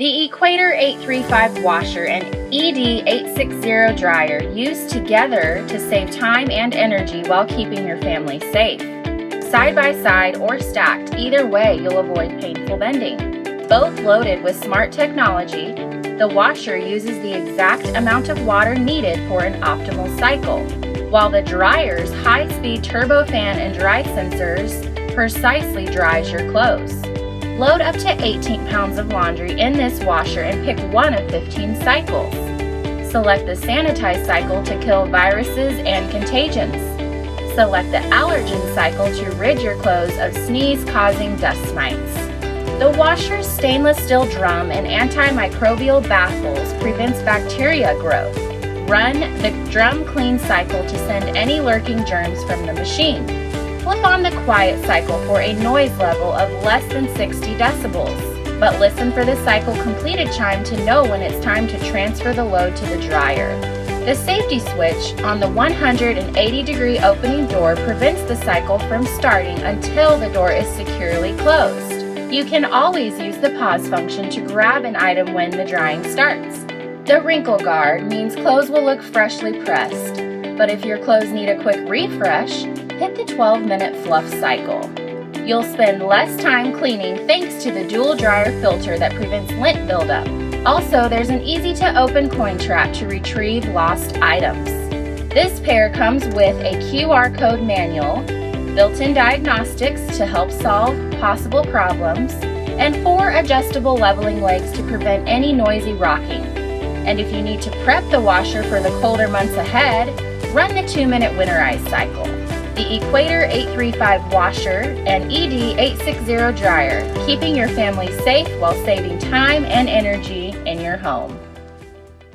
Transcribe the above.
The Equator 835 washer and ED 860 dryer used together to save time and energy while keeping your family safe. Side by side or stacked, either way you'll avoid painful bending. Both loaded with smart technology, the washer uses the exact amount of water needed for an optimal cycle, while the dryer's high-speed turbofan and dry sensors precisely dries your clothes. Load up to 18 pounds of laundry in this washer and pick one of 15 cycles. Select the Sanitize cycle to kill viruses and contagions. Select the Allergen cycle to rid your clothes of sneeze-causing dust mites. The washer's stainless steel drum and Anti-Microbial Baffles Prevents bacteria growth. Run the drum clean cycle to send any lurking germs from the machine. Flip on the quiet cycle for a noise level of less than 60 decibels, but listen for the cycle completed chime to know when it's time to transfer the load to the dryer. The safety switch on the 180-degree opening door prevents the cycle from starting until the door is securely closed. You can always use the pause function to grab an item when the drying starts. The wrinkle guard means clothes will look freshly pressed, but if your clothes need a quick refresh, hit the 12-minute fluff cycle. You'll spend less time cleaning thanks to the dual dryer filter that prevents lint buildup. Also, there's an easy-to-open coin trap to retrieve lost items. This pair comes with a QR code manual, built-in diagnostics to help solve possible problems, and 4 adjustable leveling legs to prevent any noisy rocking. And if you need to prep the washer for the colder months ahead, run the 2-minute Winterize cycle. The Equator 835 washer and ED 860 dryer, keeping your family safe while saving time and energy in your home.